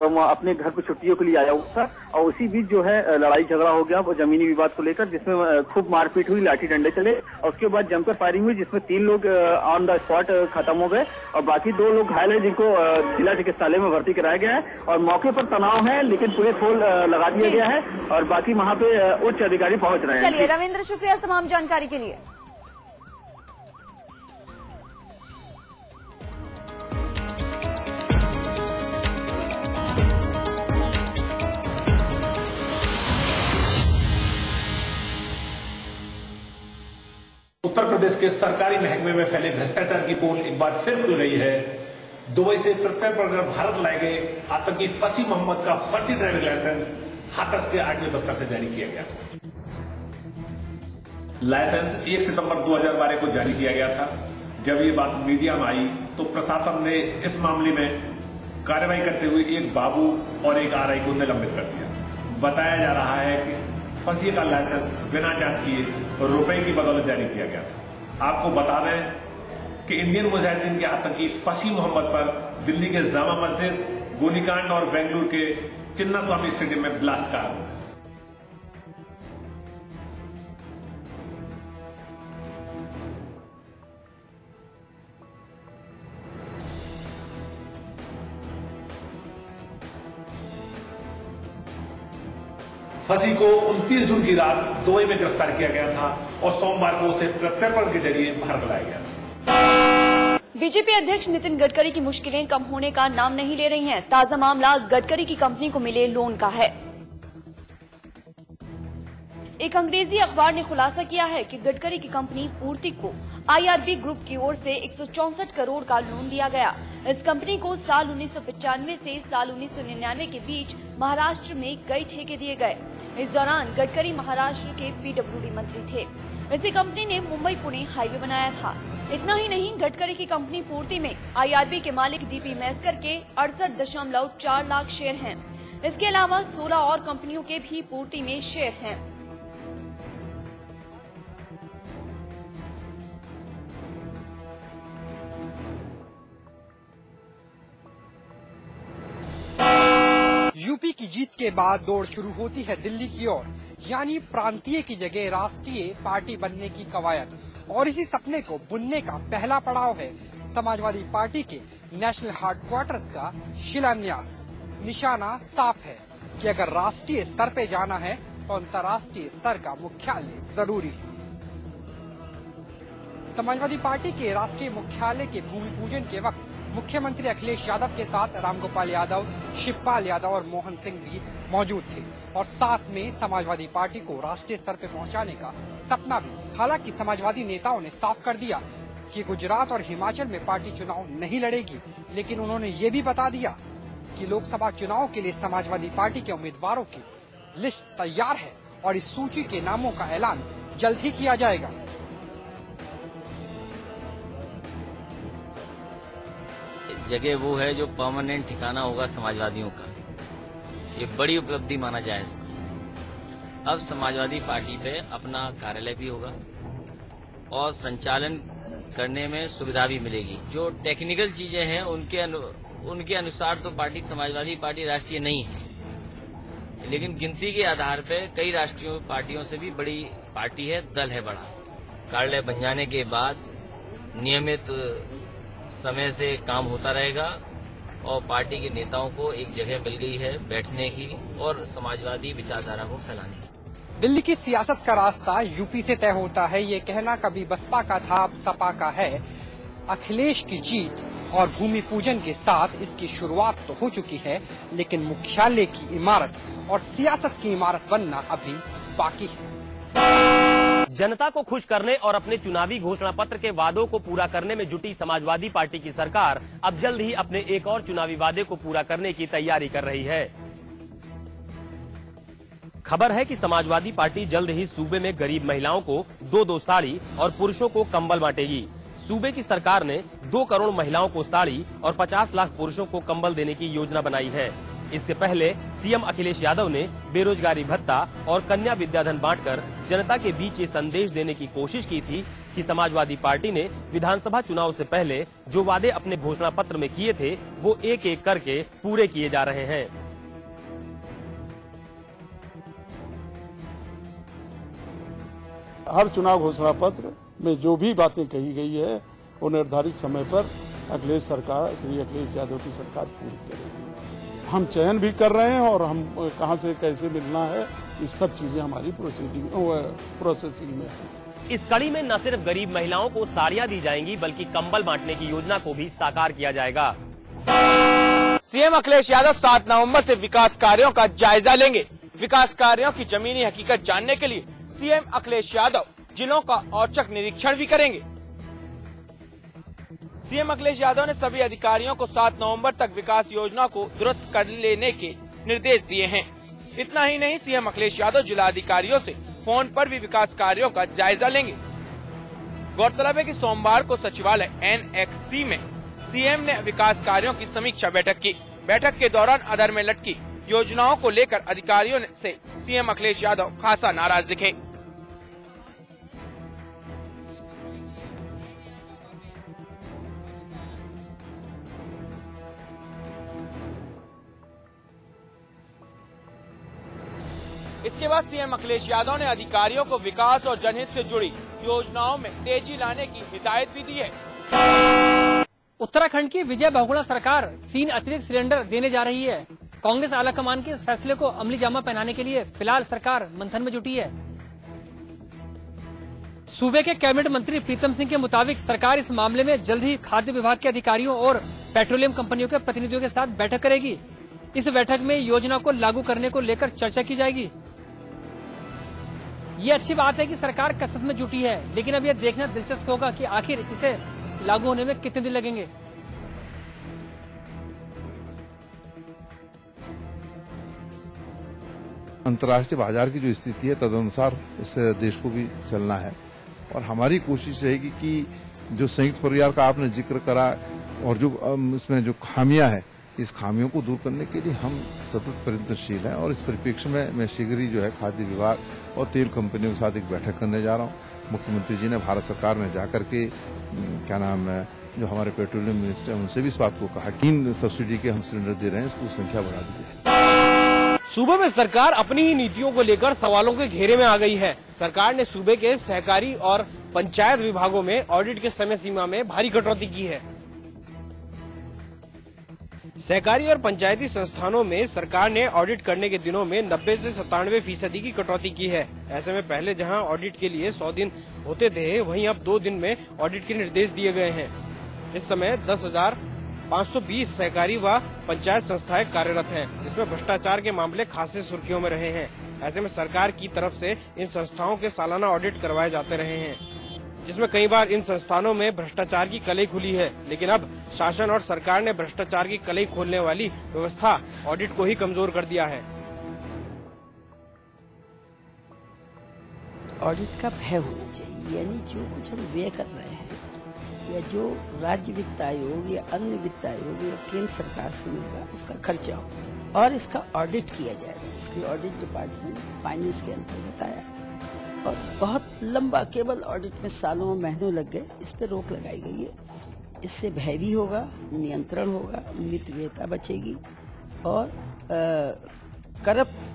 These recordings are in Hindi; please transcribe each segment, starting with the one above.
अपने घर को छुट्टियों के लिए आया हुआ था और उसी बीच जो है लड़ाई झगड़ा हो गया जमीनी विवाद को लेकर, जिसमें खूब मारपीट हुई, लाठी डंडे चले और उसके बाद जमकर फायरिंग हुई, जिसमें 3 लोग ऑन द स्पॉट खत्म हो गए और बाकी 2 लोग घायल है, जिनको जिला चिकित्सालय में भर्ती कराया गया है। और मौके पर तनाव है, लेकिन पुलिस फोल लगा दिया गया है और बाकी वहाँ पे उच्च अधिकारी पहुंच रहे हैं। चलिए रविंद्र, शुक्रिया तमाम जानकारी के लिए। उत्तर प्रदेश के सरकारी महकमे में फैले भ्रष्टाचार की पोल एक बार फिर खुल गई है। दुबई से प्रत्यर्पण कर भारत लाए गए आतंकी फसी मोहम्मद का फर्जी ड्राइविंग लाइसेंस हाथरस के आरटीओ दफ्तर से जारी किया गया। लाइसेंस 1 सितंबर 2012 को जारी किया गया था। जब ये बात मीडिया में आई तो प्रशासन ने इस मामले में कार्रवाई करते हुए एक बाबू और एक आरआई को निलंबित कर दिया। बताया जा रहा है कि फंसी का लाइसेंस बिना जांच किए रुपए की बदौलत जारी किया गया था। आपको बता दें कि इंडियन मुजाहिदीन के आतंकी फसी मोहम्मद पर दिल्ली के जामा मस्जिद, गोलीकांड और बेंगलुरु के चिन्ना स्वामी स्टेडियम में ब्लास्ट का आरोप है। फसी को 29 जून की रात दुबई में गिरफ्तार किया गया था और सोमवार को उसे प्रत्यर्पण के जरिए भारत लाया गया। बीजेपी अध्यक्ष नितिन गडकरी की मुश्किलें कम होने का नाम नहीं ले रही हैं। ताजा मामला गडकरी की कंपनी को मिले लोन का है। एक अंग्रेजी अखबार ने खुलासा किया है कि गडकरी की कंपनी पूर्ति को आईआरबी ग्रुप की ओर से 164 करोड़ का लोन दिया गया। इस कंपनी को साल 1995 से साल 1999 के बीच महाराष्ट्र में कई ठेके दिए गए। इस दौरान गडकरी महाराष्ट्र के पीडब्ल्यूडी मंत्री थे। इसी कंपनी ने मुंबई पुणे हाईवे बनाया था। इतना ही नहीं, गडकरी की कंपनी पूर्ति में आईआरबी के मालिक डीपी मैस्कर के 68.4 लाख शेयर हैं। इसके अलावा 16 और कंपनियों के भी पूर्ति में शेयर हैं। यूपी की जीत के बाद दौड़ शुरू होती है दिल्ली की ओर, यानी प्रांतीय की जगह राष्ट्रीय पार्टी बनने की कवायद। और इसी सपने को बुनने का पहला पड़ाव है समाजवादी पार्टी के नेशनल हेडक्वार्टर्स का शिलान्यास। निशाना साफ है कि अगर राष्ट्रीय स्तर पे जाना है तो अंतर्राष्ट्रीय स्तर का मुख्यालय जरूरी है। समाजवादी पार्टी के राष्ट्रीय मुख्यालय के भूमि पूजन के वक्त मुख्यमंत्री अखिलेश यादव के साथ रामगोपाल यादव, शिवपाल यादव और मोहन सिंह भी मौजूद थे और साथ में समाजवादी पार्टी को राष्ट्रीय स्तर पर पहुंचाने का सपना भी। हालांकि समाजवादी नेताओं ने साफ कर दिया कि गुजरात और हिमाचल में पार्टी चुनाव नहीं लड़ेगी, लेकिन उन्होंने ये भी बता दिया कि लोकसभा चुनाव के लिए समाजवादी पार्टी के उम्मीदवारों की लिस्ट तैयार है और इस सूची के नामों का ऐलान जल्द ही किया जाएगा। जगह वो है जो परमानेंट ठिकाना होगा समाजवादियों का। ये बड़ी उपलब्धि माना जाए इसको। अब समाजवादी पार्टी पे अपना कार्यालय भी होगा और संचालन करने में सुविधा भी मिलेगी। जो टेक्निकल चीजें हैं उनके अनुसार तो पार्टी समाजवादी पार्टी राष्ट्रीय नहीं है, लेकिन गिनती के आधार पे कई राष्ट्रीय पार्टियों से भी बड़ी पार्टी है, दल है बड़ा। कार्यालय बन जाने के बाद नियमित समय से काम होता रहेगा और पार्टी के नेताओं को एक जगह मिल गई है बैठने की और समाजवादी विचारधारा को फैलाने की। दिल्ली की सियासत का रास्ता यूपी से तय होता है, ये कहना कभी बसपा का था अब सपा का है। अखिलेश की जीत और भूमि पूजन के साथ इसकी शुरुआत तो हो चुकी है, लेकिन मुख्यालय की इमारत और सियासत की इमारत बनना अभी बाकी है। जनता को खुश करने और अपने चुनावी घोषणा पत्र के वादों को पूरा करने में जुटी समाजवादी पार्टी की सरकार अब जल्द ही अपने एक और चुनावी वादे को पूरा करने की तैयारी कर रही है। खबर है कि समाजवादी पार्टी जल्द ही सूबे में गरीब महिलाओं को 2-2 साड़ी और पुरुषों को कंबल बांटेगी। सूबे की सरकार ने 2 करोड़ महिलाओं को साड़ी और 50 लाख पुरुषों को कंबल देने की योजना बनाई है। इससे पहले सीएम अखिलेश यादव ने बेरोजगारी भत्ता और कन्या विद्याधन बांटकर जनता के बीच ये संदेश देने की कोशिश की थी कि समाजवादी पार्टी ने विधानसभा चुनाव से पहले जो वादे अपने घोषणा पत्र में किए थे वो एक एक करके पूरे किए जा रहे हैं। हर चुनाव घोषणा पत्र में जो भी बातें कही गई है वो निर्धारित समय पर अखिलेश सरकार, श्री अखिलेश यादव की सरकार पूरी करेगी। हम चयन भी कर रहे हैं और हम कहां से कैसे मिलना है, ये सब चीजें हमारी प्रोसेसिंग में है। इस कड़ी में न सिर्फ गरीब महिलाओं को साड़ियां दी जाएंगी बल्कि कंबल बांटने की योजना को भी साकार किया जाएगा। सीएम अखिलेश यादव 7 नवंबर से विकास कार्यों का जायजा लेंगे। विकास कार्यों की जमीनी हकीकत जानने के लिए सीएम अखिलेश यादव जिलों का औचक निरीक्षण भी करेंगे। सीएम अखिलेश यादव ने सभी अधिकारियों को 7 नवंबर तक विकास योजना को दुरुस्त कर लेने के निर्देश दिए हैं। इतना ही नहीं, सीएम अखिलेश यादव जिला अधिकारियों से फोन पर भी विकास कार्यों का जायजा लेंगे। गौरतलब है कि सोमवार को सचिवालय NXC में सीएम ने विकास कार्यों की समीक्षा बैठक की। बैठक के दौरान अधर में लटकी योजनाओं को लेकर अधिकारियों से सीएम अखिलेश यादव खासा नाराज दिखे। इसके बाद सीएम अखिलेश यादव ने अधिकारियों को विकास और जनहित से जुड़ी योजनाओं में तेजी लाने की हिदायत भी दी है। उत्तराखंड की विजय बहुगुणा सरकार 3 अतिरिक्त सिलेंडर देने जा रही है। कांग्रेस आलाकमान के इस फैसले को अमली जामा पहनाने के लिए फिलहाल सरकार मंथन में जुटी है। सूबे के कैबिनेट मंत्री प्रीतम सिंह के मुताबिक सरकार इस मामले में जल्द ही खाद्य विभाग के अधिकारियों और पेट्रोलियम कंपनियों के प्रतिनिधियों के साथ बैठक करेगी। इस बैठक में योजना को लागू करने को लेकर चर्चा की जाएगी। ये अच्छी बात है कि सरकार कसरत में जुटी है, लेकिन अब यह देखना दिलचस्प होगा कि आखिर इसे लागू होने में कितने दिन लगेंगे। अंतर्राष्ट्रीय बाजार की जो स्थिति है तदनुसार इस देश को भी चलना है और हमारी कोशिश रहेगी कि जो संयुक्त परिवार का आपने जिक्र करा और जो इसमें जो खामियां हैं, इस खामियों को दूर करने के लिए हम सतत प्रयत्नशील हैं और इस परिप्रेक्ष्य में मैं शीघ्र ही जो है खाद्य विभाग और तेल कंपनियों के साथ एक बैठक करने जा रहा हूं। मुख्यमंत्री जी ने भारत सरकार में जाकर के क्या नाम है जो हमारे पेट्रोलियम मिनिस्टर हैं उनसे भी इस बात को कहा कि इन सब्सिडी के हम सिलेंडर दे रहे हैं, इसकी संख्या बढ़ा दी जाए। सूबे में सरकार अपनी ही नीतियों को लेकर सवालों के घेरे में आ गई है। सरकार ने सूबे के सहकारी और पंचायत विभागों में ऑडिट के समय सीमा में भारी कटौती की है। सहकारी और पंचायती संस्थानों में सरकार ने ऑडिट करने के दिनों में 90 से 97% की कटौती की है। ऐसे में पहले जहां ऑडिट के लिए 100 दिन होते थे, वहीं अब 2 दिन में ऑडिट के निर्देश दिए गए हैं। इस समय 10,520 सहकारी व पंचायत संस्थाएं कार्यरत हैं, जिसमें भ्रष्टाचार के मामले खासे सुर्खियों में रहे हैं। ऐसे में सरकार की तरफ से इन संस्थाओं के सालाना ऑडिट करवाए जाते रहे हैं, जिसमें कई बार इन संस्थानों में भ्रष्टाचार की कलई खुली है। लेकिन अब शासन और सरकार ने भ्रष्टाचार की कलई खोलने वाली व्यवस्था ऑडिट को ही कमजोर कर दिया है। ऑडिट का भय होना चाहिए, यानी जो कुछ हम व्यय कर रहे हैं या जो राज्य वित्त आयोग या अन्य वित्त आयोग या केंद्र सरकार से मिल रहा है उसका खर्चा हो और इसका ऑडिट किया जाएगा। इसलिए ऑडिट डिपार्टमेंट फाइनेंस के अंतर्गत आया और बहुत लंबा, केवल ऑडिट में सालों महीनों लग गए, इस पर रोक लगाई गई है। इससे भय भी होगा, नियंत्रण होगा, मितव्ययता बचेगी और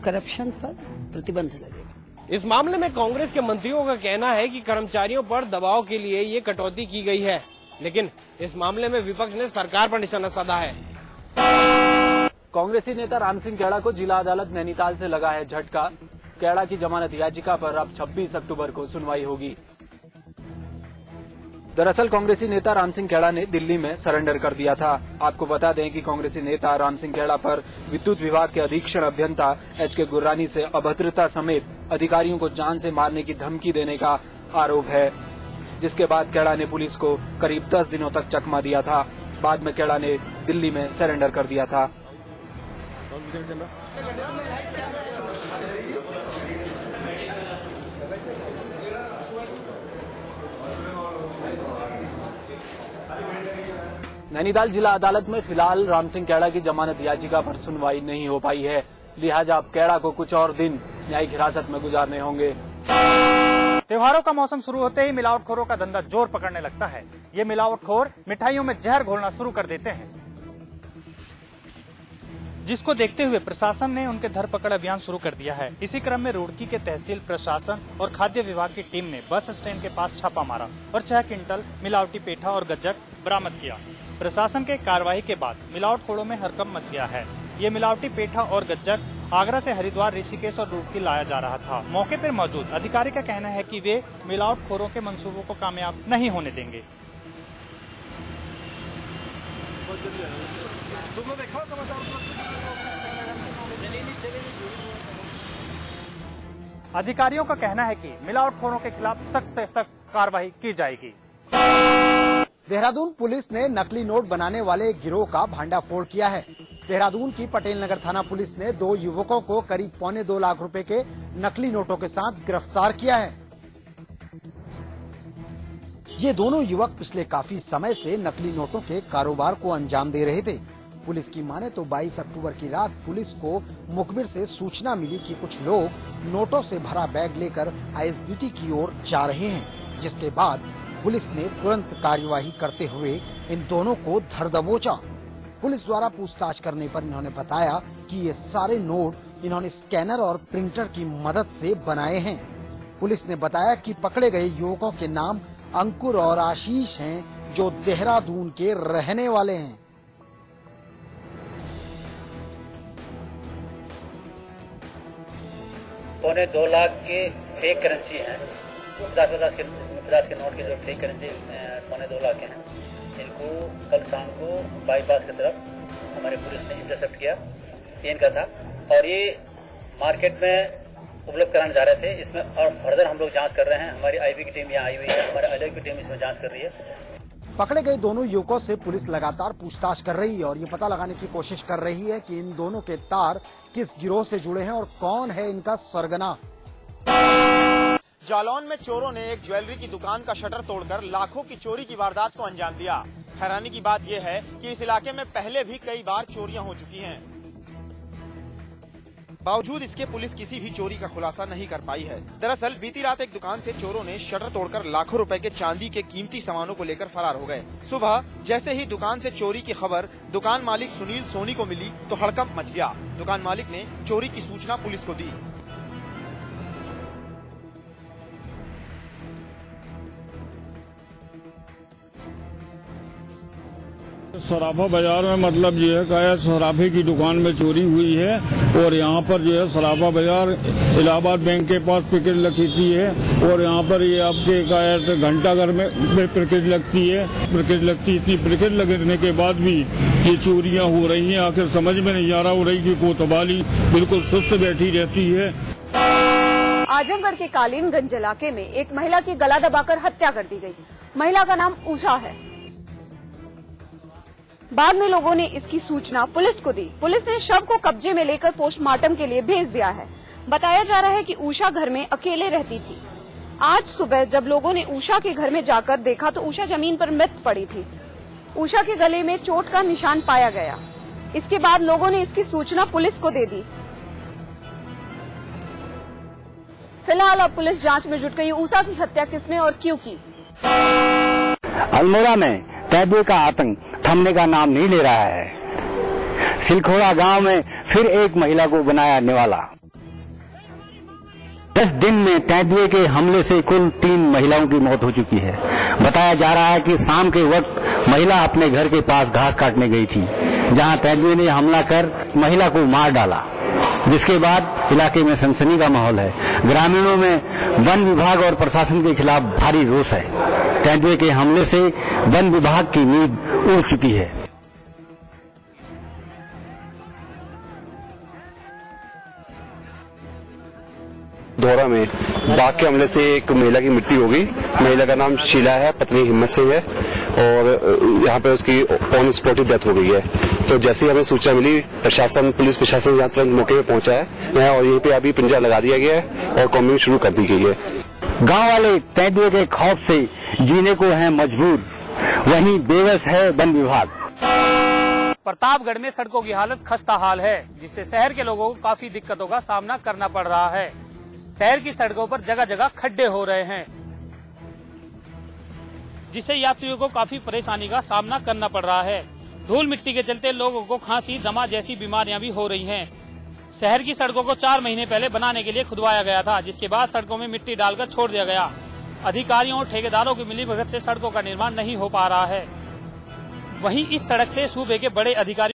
करप्शन पर प्रतिबंध लगेगा। इस मामले में कांग्रेस के मंत्रियों का कहना है कि कर्मचारियों पर दबाव के लिए ये कटौती की गई है, लेकिन इस मामले में विपक्ष ने सरकार पर निशाना साधा है। कांग्रेसी नेता राम सिंह खेड़ा को जिला अदालत नैनीताल से लगा है झटका। खेड़ा की जमानत याचिका पर अब 26 अक्टूबर को सुनवाई होगी। दरअसल कांग्रेसी नेता राम सिंह खेड़ा ने दिल्ली में सरेंडर कर दिया था। आपको बता दें कि कांग्रेसी नेता राम सिंह खेड़ा पर विद्युत विभाग के अधीक्षण अभियंता HK गुर्रानी से अभद्रता समेत अधिकारियों को जान से मारने की धमकी देने का आरोप है, जिसके बाद खेड़ा ने पुलिस को करीब 10 दिनों तक चकमा दिया था। बाद में खेड़ा ने दिल्ली में सरेंडर कर दिया था। नैनीताल जिला अदालत में फिलहाल राम सिंह कैड़ा की जमानत याचिका पर सुनवाई नहीं हो पाई है, लिहाजा अब कैड़ा को कुछ और दिन न्यायिक हिरासत में गुजारने होंगे। त्योहारों का मौसम शुरू होते ही मिलावटखोरों का धंधा जोर पकड़ने लगता है। ये मिलावटखोर मिठाइयों में जहर घोलना शुरू कर देते हैं, जिसको देखते हुए प्रशासन ने उनके धरपकड़ अभियान शुरू कर दिया है। इसी क्रम में रुड़की के तहसील प्रशासन और खाद्य विभाग की टीम ने बस स्टैंड के पास छापा मारा और 6 क्विंटल मिलावटी पेठा और गज्जक बरामद किया। प्रशासन के कार्रवाई के बाद मिलावटखोरों में हड़कंप मच गया है। ये मिलावटी पेठा और गज्जक आगरा से हरिद्वार, ऋषिकेश और रुड़की लाया जा रहा था। मौके पर मौजूद अधिकारी का कहना है कि वे मिलावटखोरों के मंसूबों को कामयाब नहीं होने देंगे। अधिकारियों का कहना है कि मिलावटखोरों के खिलाफ सख्त से सख्त कार्रवाई की जाएगी। देहरादून पुलिस ने नकली नोट बनाने वाले एक गिरोह का भांडाफोड़ किया है। देहरादून की पटेल नगर थाना पुलिस ने 2 युवकों को करीब 1.25 लाख रुपए के नकली नोटों के साथ गिरफ्तार किया है। ये दोनों युवक पिछले काफी समय से नकली नोटों के कारोबार को अंजाम दे रहे थे। पुलिस की माने तो 22 अक्टूबर की रात पुलिस को मुखबिर से सूचना मिली कि कुछ लोग नोटों से भरा बैग लेकर आईएसबीटी की ओर जा रहे हैं, जिसके बाद पुलिस ने तुरंत कार्यवाही करते हुए इन दोनों को धर दबोचा। पुलिस द्वारा पूछताछ करने पर इन्होंने बताया कि ये सारे नोट इन्होंने स्कैनर और प्रिंटर की मदद से बनाए हैं। पुलिस ने बताया कि पकड़े गए युवकों के नाम अंकुर और आशीष हैं, जो देहरादून के रहने वाले हैं। पौने 2 लाख के फेक करेंसी हैं, 50 के नोट के जो फेक करेंसी 2.25 लाख के हैं, इनको कल शाम को बाईपास की तरफ हमारे पुलिस ने इंटरसेप्ट किया। ये इनका था और ये मार्केट में उपलब्ध कराने जा रहे थे। इसमें और फर्दर हम लोग जांच कर रहे हैं। हमारी आईबी की टीम यहाँ आई हुई है, हमारे अलग की टीम इसमें जांच कर रही है। पकड़े गए दोनों युवकों से पुलिस लगातार पूछताछ कर रही है और ये पता लगाने की कोशिश कर रही है कि इन दोनों के तार किस गिरोह से जुड़े हैं और कौन है इनका सरगना। जालौन में चोरों ने एक ज्वेलरी की दुकान का शटर तोड़कर लाखों की चोरी की वारदात को अंजाम दिया। हैरानी की बात यह है कि इस इलाके में पहले भी कई बार चोरियां हो चुकी हैं। बावजूद इसके पुलिस किसी भी चोरी का खुलासा नहीं कर पाई है। दरअसल बीती रात एक दुकान से चोरों ने शटर तोड़कर लाखों रुपए के चांदी के कीमती सामानों को लेकर फरार हो गए। सुबह जैसे ही दुकान से चोरी की खबर दुकान मालिक सुनील सोनी को मिली तो हड़कंप मच गया। दुकान मालिक ने चोरी की सूचना पुलिस को दी। सराफा बाजार में मतलब ये है कि सराफे की दुकान में चोरी हुई है और यहाँ पर जो है सराफा बाजार इलाहाबाद बैंक के पास पिकेट लगती है और यहाँ पर ये आपके घंटाघर में पिकेट लगती है। इतनी पिकेट लगने के बाद भी ये चोरियां हो रही हैं। आखिर समझ में नहीं आ रहा हो रही कि कोतवाली बिल्कुल सुस्त बैठी रहती है। आजमगढ़ के कालीनगंज इलाके में एक महिला की गला दबाकर हत्या कर दी गई। महिला का नाम उषा है। बाद में लोगों ने इसकी सूचना पुलिस को दी। पुलिस ने शव को कब्जे में लेकर पोस्टमार्टम के लिए भेज दिया है। बताया जा रहा है कि उषा घर में अकेले रहती थी। आज सुबह जब लोगों ने उषा के घर में जाकर देखा तो उषा जमीन पर मृत पड़ी थी। उषा के गले में चोट का निशान पाया गया। इसके बाद लोगों ने इसकी सूचना पुलिस को दे दी। फिलहाल अब पुलिस जांच में जुट गई। उषा की हत्या किसने और क्यों की? अल्मोड़ा में कैदियों का आतंक थमने का नाम नहीं ले रहा है। सिलखोड़ा गांव में फिर एक महिला को बनाया निवाला। 10 दिन में कैदियों के हमले से कुल 3 महिलाओं की मौत हो चुकी है। बताया जा रहा है कि शाम के वक्त महिला अपने घर के पास घास काटने गई थी, जहां कैदियों ने हमला कर महिला को मार डाला, जिसके बाद इलाके में सनसनी का माहौल है। ग्रामीणों में वन विभाग और प्रशासन के खिलाफ भारी रोष है। कैदियों के हमले से वन विभाग की नींद उड़ चुकी है। दोहरा में बाघ के हमले से एक महिला की मृत्यु हो गई। महिला का नाम शीला है, पत्नी हिम्मत सिंह है और यहाँ पे उसकी ऑन स्पॉट ही डेथ हो गई है। तो जैसे ही हमें सूचना मिली प्रशासन, पुलिस प्रशासन यहाँ तुरंत मौके पे पहुंचा है और यहीं पे अभी पिंजरा लगा दिया गया है और कॉम्बिंग शुरू कर दी गई है। गांव वाले कैदियों के खौफ से जीने को हैं मजबूर। वहीं बेबस है वन विभाग। प्रतापगढ़ में सड़कों की हालत खस्ता हाल है, जिससे शहर के लोगों को काफी दिक्कतों का सामना करना पड़ रहा है। शहर की सड़कों पर जगह जगह खड्डे हो रहे हैं, जिससे यात्रियों को काफी परेशानी का सामना करना पड़ रहा है। धूल मिट्टी के चलते लोगों को खांसी, दमा जैसी बीमारियां भी हो रही हैं। शहर की सड़कों को 4 महीने पहले बनाने के लिए खुदवाया गया था, जिसके बाद सड़कों में मिट्टी डालकर छोड़ दिया गया। अधिकारियों और ठेकेदारों की मिलीभगत से सड़कों का निर्माण नहीं हो पा रहा है। वहीं इस सड़क से सूबे के बड़े अधिकारी